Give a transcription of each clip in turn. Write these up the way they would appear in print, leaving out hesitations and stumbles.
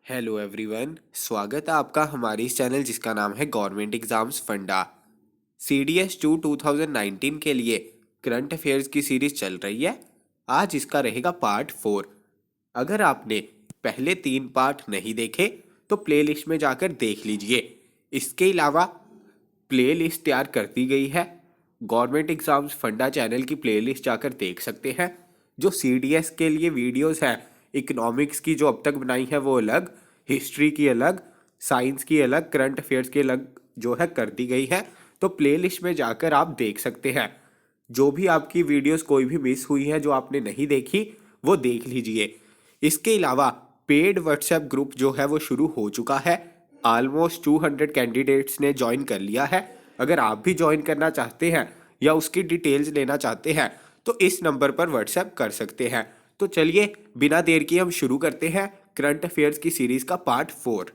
Hello everyone, स्वागत है आपका हमारे इस चैनल जिसका नाम है गवर्नमेंट एग्जाम्स फंडा। CDS 2 2019 के लिए करंट अफेयर्स की सीरीज चल रही है। आज इसका रहेगा पार्ट 4। अगर आपने पहले 3 पार्ट नहीं देखे तो प्लेलिस्ट में जाकर देख लीजिए। इसके अलावा प्लेलिस्ट तैयार कर दी गई है, गवर्नमेंट एग्जाम्स फंडा चैनल की प्लेलिस्ट जाकर देख सकते हैं। जो CDS के लिए वीडियोस हैं, इकोनॉमिक्स की जो अब तक बनाई है वो अलग, हिस्ट्री की अलग, साइंस की अलग, करंट अफेयर्स की अलग जो है कर दी गई है। तो प्लेलिस्ट में जाकर आप देख सकते हैं। जो भी आपकी वीडियोस कोई भी मिस हुई है जो आपने नहीं देखी वो देख लीजिए। इसके अलावा पेड व्हाट्सएप ग्रुप जो है वो शुरू हो चुका है। ऑलमोस्ट 200 कैंडिडेट्स ने ज्वाइन कर लिया है। अगर आप भी ज्वाइन करना चाहते हैं या उसकी डिटेल्स लेना चाहते हैं तो इस नंबर पर व्हाट्सएप कर सकते हैं। तो चलिए बिना देर किए हम शुरू करते हैं करंट अफेयर्स की सीरीज का part 4।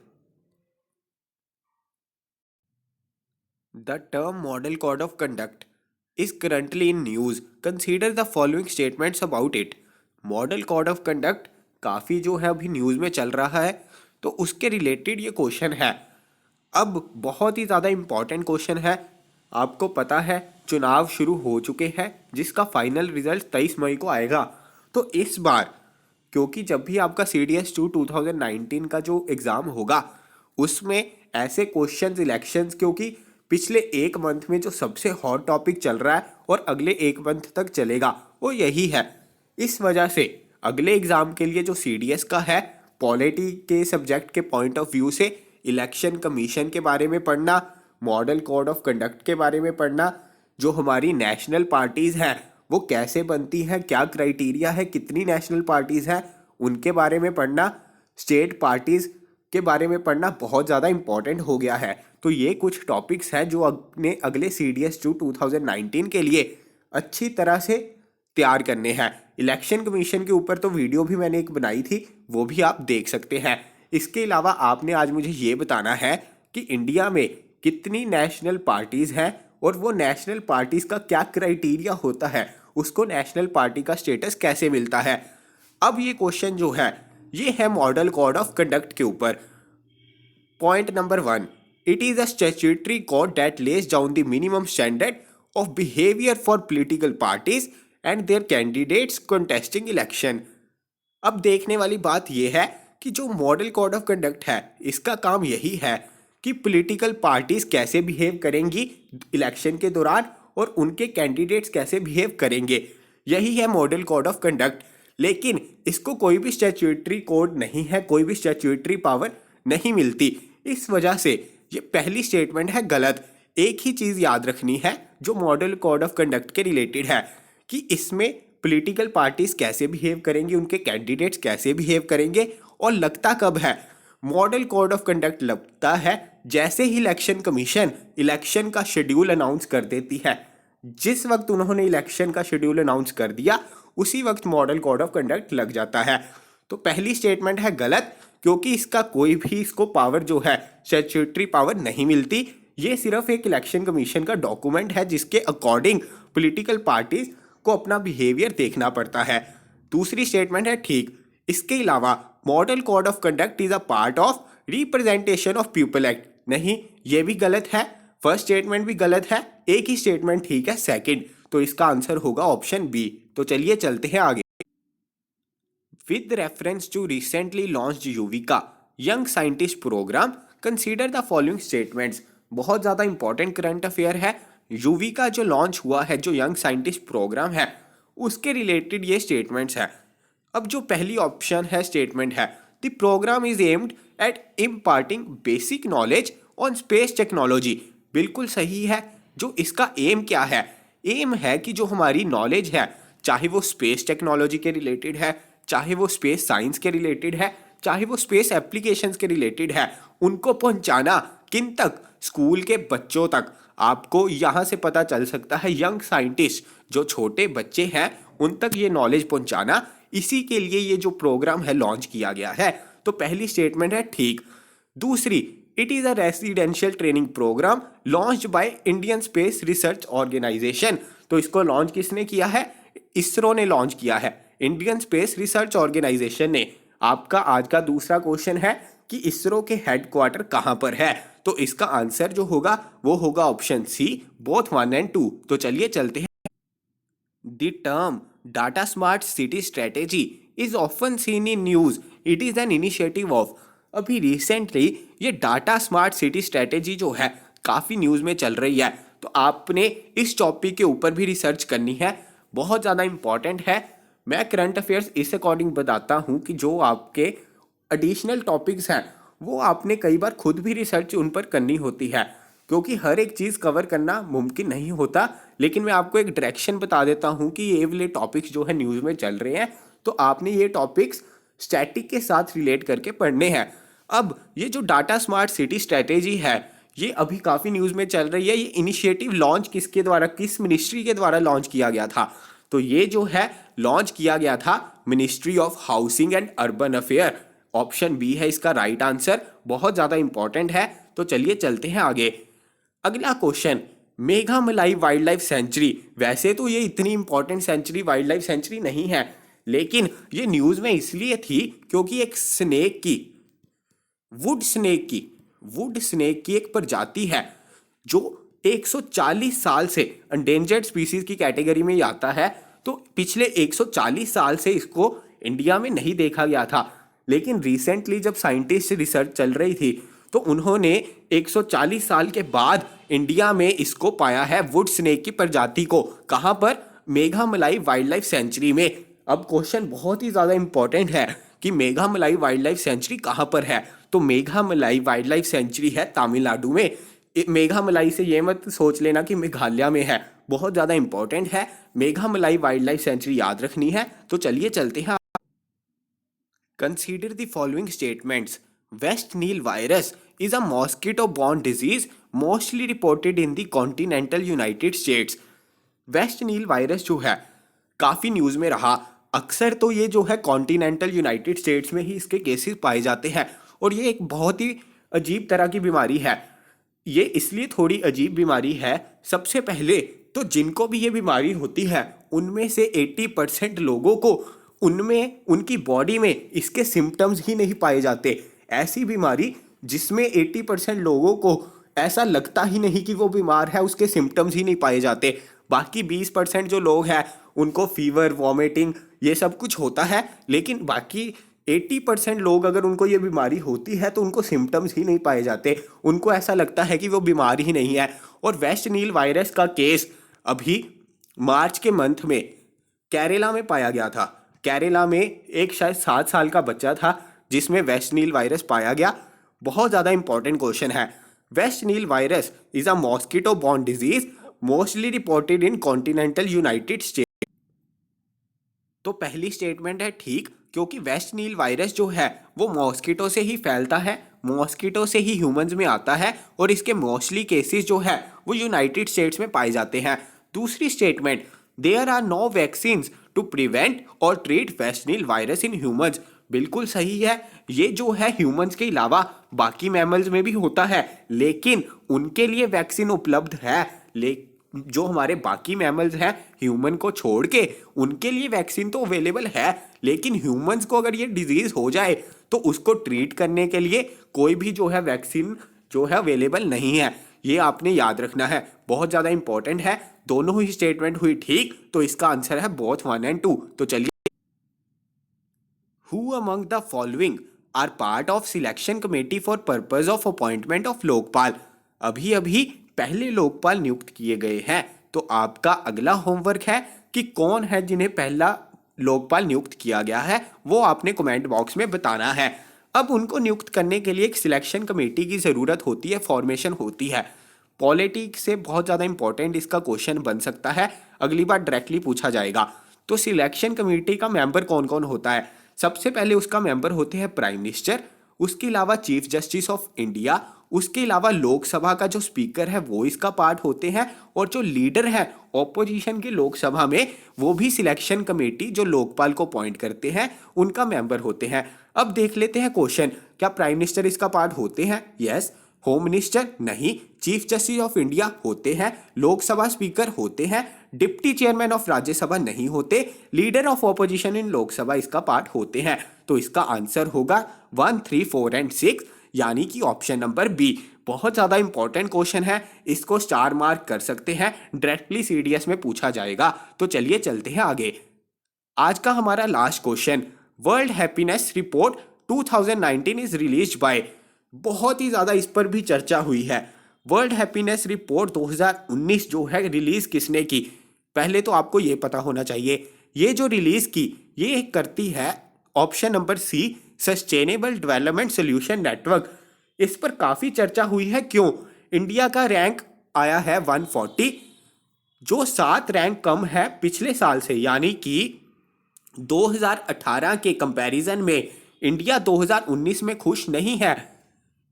The term model code of conduct is currently in news. Consider the following statements about it. Model code of conduct काफ़ी जो है अभी न्यूज़ में चल रहा है, तो उसके रिलेटेड ये क्वेश्चन है। अब बहुत ही ज़्यादा इम्पॉर्टेंट क्वेश्चन है। आपको पता है चुनाव शुरू हो चुके हैं जिसका फाइनल रिजल्ट 23 मई को आएगा। तो इस बार क्योंकि जब भी आपका CDS 2 2019 का जो एग्ज़ाम होगा उसमें ऐसे क्वेश्चंस इलेक्शंस, क्योंकि पिछले एक मंथ में जो सबसे हॉट टॉपिक चल रहा है और अगले एक मंथ तक चलेगा वो यही है। इस वजह से अगले एग्ज़ाम के लिए जो CDS का है, पॉलिटी के सब्जेक्ट के पॉइंट ऑफ व्यू से इलेक्शन कमीशन के बारे में पढ़ना, मॉडल कोड ऑफ कंडक्ट के बारे में पढ़ना, जो हमारी नेशनल पार्टीज़ हैं वो कैसे बनती हैं, क्या क्राइटेरिया है, कितनी नेशनल पार्टीज़ हैं उनके बारे में पढ़ना, स्टेट पार्टीज़ के बारे में पढ़ना बहुत ज़्यादा इंपॉर्टेंट हो गया है। तो ये कुछ टॉपिक्स हैं जो अपने अगले CDS 2 2019 के लिए अच्छी तरह से तैयार करने हैं। इलेक्शन कमीशन के ऊपर तो वीडियो भी मैंने एक बनाई थी, वो भी आप देख सकते हैं। इसके अलावा आपने आज मुझे ये बताना है कि इंडिया में कितनी नेशनल पार्टीज़ हैं और वो नेशनल पार्टीज़ का क्या क्राइटेरिया होता है, उसको नेशनल पार्टी का स्टेटस कैसे मिलता है। अब ये क्वेश्चन जो है ये है मॉडल कोड ऑफ कंडक्ट के ऊपर। Point number 1, it is a statutory code that lays down the minimum standard of behaviour for political parties and their candidates contesting election. अब देखने वाली बात यह है कि जो मॉडल कोड ऑफ कंडक्ट है इसका काम यही है कि पॉलिटिकल पार्टीज कैसे बिहेव करेंगी इलेक्शन के दौरान और उनके कैंडिडेट्स कैसे बिहेव करेंगे, यही है मॉडल कोड ऑफ कंडक्ट। लेकिन इसको कोई भी स्टैट्यूटरी कोड नहीं है, कोई भी स्टैट्यूटरी पावर नहीं मिलती। इस वजह से ये पहली स्टेटमेंट है गलत। एक ही चीज़ याद रखनी है जो मॉडल कोड ऑफ कंडक्ट के रिलेटेड है कि इसमें पॉलिटिकल पार्टीज कैसे बिहेव करेंगी, उनके कैंडिडेट्स कैसे बिहेव करेंगे, और लगता कब है। मॉडल कोड ऑफ कंडक्ट लगता है जैसे ही इलेक्शन कमीशन इलेक्शन का शेड्यूल अनाउंस कर देती है। जिस वक्त उन्होंने इलेक्शन का शेड्यूल अनाउंस कर दिया उसी वक्त मॉडल कोड ऑफ कंडक्ट लग जाता है। तो पहली स्टेटमेंट है गलत, क्योंकि इसका कोई भी इसको पावर जो है स्टैट्यूटरी पावर नहीं मिलती। ये सिर्फ एक इलेक्शन कमीशन का डॉक्यूमेंट है जिसके अकॉर्डिंग पॉलिटिकल पार्टीज को अपना बिहेवियर देखना पड़ता है। दूसरी स्टेटमेंट है ठीक। इसके अलावा model code of conduct is a part of representation of people act, नहीं, ये भी गलत है। फर्स्ट स्टेटमेंट भी गलत है, एक ही स्टेटमेंट ठीक है सेकंड। तो इसका आंसर होगा ऑप्शन बी। तो चलिए चलते हैं आगे। With reference to recently launched YUVIKA young scientist programme consider the following statements. बहुत ज़्यादा इंपॉर्टेंट करंट अफेयर है। यूविका जो लॉन्च हुआ है, जो यंग साइंटिस्ट प्रोग्राम है, उसके रिलेटेड ये स्टेटमेंट्स हैं। अब जो पहली ऑप्शन है स्टेटमेंट है, the programme is aimed at imparting basic knowledge on space technology. बिल्कुल सही है। जो इसका एम क्या है, एम है कि जो हमारी नॉलेज है, चाहे वो स्पेस टेक्नोलॉजी के रिलेटेड है, चाहे वो स्पेस साइंस के रिलेटेड है, चाहे वो स्पेस एप्लीकेशंस के रिलेटेड है, उनको पहुंचाना किन तक, स्कूल के बच्चों तक। आपको यहाँ से पता चल सकता है यंग साइंटिस्ट जो छोटे बच्चे हैं उन तक ये नॉलेज पहुंचाना, इसी के लिए ये जो प्रोग्राम है लॉन्च किया गया है। तो पहली स्टेटमेंट है ठीक। दूसरी, it is a residential training programme launched by Indian Space Research Organisation. तो इसको लॉन्च किसने किया है, इसरो ने लॉन्च किया है, इंडियन स्पेस रिसर्च ऑर्गेनाइजेशन ने। आपका आज का दूसरा क्वेश्चन है कि इसरो के हेडक्वार्टर कहाँ पर है, तो इसका आंसर जो होगा वो होगा ऑप्शन सी, बोथ 1 एंड 2। तो चलिए चलते हैं। The term data smart city strategy is often seen in news. It is an initiative of, अभी रिसेंटली ये डाटा स्मार्ट सिटी स्ट्रेटेजी जो है काफ़ी न्यूज़ में चल रही है, तो आपने इस टॉपिक के ऊपर भी रिसर्च करनी है, बहुत ज़्यादा इंपॉर्टेंट है। मैं करंट अफेयर्स इस अकॉर्डिंग बताता हूँ कि जो आपके एडिशनल टॉपिक्स हैं वो आपने कई बार खुद भी रिसर्च उन पर करनी होती है, क्योंकि हर एक चीज़ कवर करना मुमकिन नहीं होता। लेकिन मैं आपको एक डायरेक्शन बता देता हूँ कि ये वाले टॉपिक्स जो है न्यूज़ में चल रहे हैं, तो आपने ये टॉपिक्स स्टैटिक के साथ रिलेट करके पढ़ने हैं। अब ये जो डाटा स्मार्ट सिटी स्ट्रैटेजी है ये अभी काफ़ी न्यूज़ में चल रही है। ये इनिशिएटिव लॉन्च किसके द्वारा, किस मिनिस्ट्री के द्वारा लॉन्च किया गया था, तो ये जो है लॉन्च किया गया था ministry of housing and urban affair. Option B है इसका राइट आंसर, बहुत ज़्यादा इंपॉर्टेंट है। तो चलिए चलते हैं आगे। अगला question, Meghamalai wildlife sanctuary, वैसे तो ये इतनी important sanctuary wildlife sanctuary नहीं है, लेकिन ये न्यूज़ में इसलिए थी क्योंकि एक स्नेक की, वुड स्नेक की एक प्रजाति है जो 140 साल से एंडेंजर्ड स्पीसीज की कैटेगरी में ही आता है। तो पिछले 140 साल से इसको इंडिया में नहीं देखा गया था, लेकिन रिसेंटली जब साइंटिस्ट रिसर्च चल रही थी तो उन्होंने 140 साल के बाद इंडिया में इसको पाया है, वुड स्नेक की प्रजाति को। कहाँ पर? मेघामलाई वाइल्ड लाइफ सेंचुरी में। अब क्वेश्चन बहुत ही ज़्यादा इंपॉर्टेंट है कि मेघामलाई वाइल्ड लाइफ सेंचुरी कहाँ पर है, तो मेघामलाई वाइल्ड लाइफ सेंचुरी है तमिलनाडु में। मेघामलाई से ये मत सोच लेना कि मेघालय में है, बहुत ज़्यादा इंपॉर्टेंट है, मेघामलाई वाइल्ड लाइफ सेंचुरी याद रखनी है। तो चलिए चलते हैं। Consider the following statements. Waste Nile virus is a mosquito-borne disease mostly reported in the continental United States। Waste Nile virus जो है काफ़ी न्यूज़ में रहा, अक्सर तो ये जो है कॉन्टिनेंटल यूनाइटेड स्टेट्स में ही इसके केसेस पाए जाते हैं, और ये एक बहुत ही अजीब तरह की बीमारी है। ये इसलिए थोड़ी अजीब बीमारी है, सबसे पहले तो जिनको भी ये बीमारी होती है उनमें से 80% लोगों को उनमें उनकी बॉडी में इसके सिम्टम्स ही नहीं पाए जाते। ऐसी बीमारी जिसमें 80% लोगों को ऐसा लगता ही नहीं कि वो बीमार है, उसके सिम्टम्स ही नहीं पाए जाते। बाकी 20% जो लोग हैं उनको फीवर, वॉमिटिंग ये सब कुछ होता है, लेकिन बाकी 80% लोग अगर उनको ये बीमारी होती है तो उनको सिम्टम्स ही नहीं पाए जाते, उनको ऐसा लगता है कि वो बीमार ही नहीं है। और वेस्ट नील वायरस का केस अभी मार्च के मंथ में केरला में पाया गया था। केरला में एक शायद 7 साल का बच्चा था जिसमें वेस्ट नील वायरस पाया गया। बहुत ज़्यादा इंपॉर्टेंट क्वेश्चन है। Waste Nile virus is a mosquito borne disease mostly reported in continental United state. तो पहली स्टेटमेंट है ठीक, क्योंकि वेस्ट नील वायरस जो है वो मॉस्किटो से ही फैलता है, मॉस्किटो से ही ह्यूमंस में आता है, और इसके मोस्टली केसेस जो है वो यूनाइटेड स्टेट्स में पाए जाते हैं। दूसरी statement, there are no vaccines to prevent और treat West Nile virus in humans. बिल्कुल सही है, ये जो है ह्यूमंस के अलावा बाकी मैमल्स में भी होता है, लेकिन उनके लिए वैक्सीन उपलब्ध है। जो हमारे बाकी मैमल्स हैं ह्यूमन को छोड़ के, उनके लिए वैक्सीन तो अवेलेबल है, लेकिन ह्यूमंस को अगर ये डिजीज हो जाए तो उसको ट्रीट करने के लिए कोई भी जो है वैक्सीन जो है अवेलेबल नहीं है। ये आपने याद रखना है, बहुत ज़्यादा इंपॉर्टेंट है। दोनों ही स्टेटमेंट हुई ठीक, तो इसका आंसर है बोथ 1 एंड 2। तो चलिए, Who among the following are part of selection committee for purpose of appointment of Lokpal. अभी अभी पहले लोकपाल नियुक्त किए गए हैं, तो आपका अगला होमवर्क है कि कौन है जिन्हें पहला लोकपाल नियुक्त किया गया है, वो आपने कमेंट बॉक्स में बताना है। अब उनको नियुक्त करने के लिए एक सिलेक्शन कमेटी की ज़रूरत होती है, फॉर्मेशन होती है। पॉलिटिक्स से बहुत ज़्यादा इंपॉर्टेंट इसका क्वेश्चन बन सकता है, अगली बार डायरेक्टली पूछा जाएगा। तो सिलेक्शन कमेटी का मेंबर कौन कौन होता है? सबसे पहले उसका मेंबर होते हैं प्राइम मिनिस्टर, उसके अलावा चीफ जस्टिस ऑफ इंडिया, उसके अलावा लोकसभा का जो स्पीकर है वो इसका पार्ट होते हैं, और जो लीडर है ऑपोजिशन के लोकसभा में वो भी सिलेक्शन कमेटी जो लोकपाल को अपॉइंट करते हैं उनका मेंबर होते हैं। अब देख लेते हैं क्वेश्चन, क्या प्राइम मिनिस्टर इसका पार्ट होते हैं? यस। Home minister? नहीं। चीफ जस्टिस ऑफ इंडिया होते हैं, लोकसभा स्पीकर होते हैं, डिप्टी चेयरमैन ऑफ राज्यसभा नहीं होते, लीडर ऑफ ऑपोजिशन इन लोकसभा इसका पार्ट होते हैं। तो इसका आंसर होगा 1, 3, 4 एंड 6 यानी कि ऑप्शन नंबर बी। बहुत ज़्यादा इंपॉर्टेंट क्वेश्चन है, इसको स्टार मार्क कर सकते हैं, डायरेक्टली सीडीएस में पूछा जाएगा। तो चलिए चलते हैं आगे। आज का हमारा last question, world happiness report 2019 is release by. बहुत ही ज़्यादा इस पर भी चर्चा हुई है। वर्ल्ड हैप्पीनेस रिपोर्ट 2019 जो है रिलीज किसने की? पहले तो आपको ये पता होना चाहिए, ये जो रिलीज की ये करती है option number C, sustainable development solution network. इस पर काफ़ी चर्चा हुई है, क्यों? इंडिया का रैंक आया है 140, जो 7 रैंक कम है पिछले साल से, यानी कि 2018 के कंपैरिजन में इंडिया 2019 में खुश नहीं है।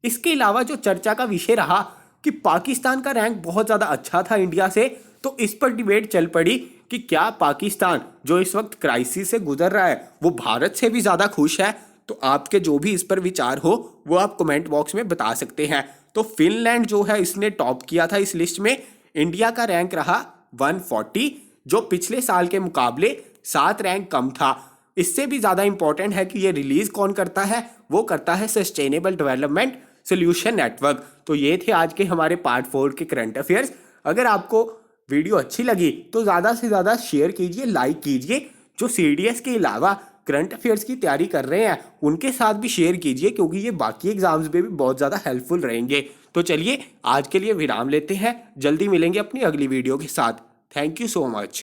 इसके अलावा जो चर्चा का विषय रहा कि पाकिस्तान का रैंक बहुत ज़्यादा अच्छा था इंडिया से, तो इस पर डिबेट चल पड़ी कि क्या पाकिस्तान जो इस वक्त क्राइसिस से गुजर रहा है वो भारत से भी ज़्यादा खुश है? तो आपके जो भी इस पर विचार हो वो आप कमेंट बॉक्स में बता सकते हैं। तो फिनलैंड जो है इसने टॉप किया था इस लिस्ट में, इंडिया का रैंक रहा 140, जो पिछले साल के मुकाबले 7 रैंक कम था। इससे भी ज़्यादा इंपॉर्टेंट है कि ये रिलीज़ कौन करता है, वो करता है सस्टेनेबल डेवलपमेंट सोल्यूशन नेटवर्क। तो ये थे आज के हमारे पार्ट 4 के करंट अफेयर्स। अगर आपको वीडियो अच्छी लगी तो ज़्यादा से ज़्यादा शेयर कीजिए, लाइक कीजिए। जो सीडीएस के अलावा करंट अफेयर्स की तैयारी कर रहे हैं उनके साथ भी शेयर कीजिए, क्योंकि ये बाकी एग्जाम्स में भी बहुत ज़्यादा हेल्पफुल रहेंगे। तो चलिए आज के लिए विराम लेते हैं, जल्दी मिलेंगे अपनी अगली वीडियो के साथ। Thank you so much.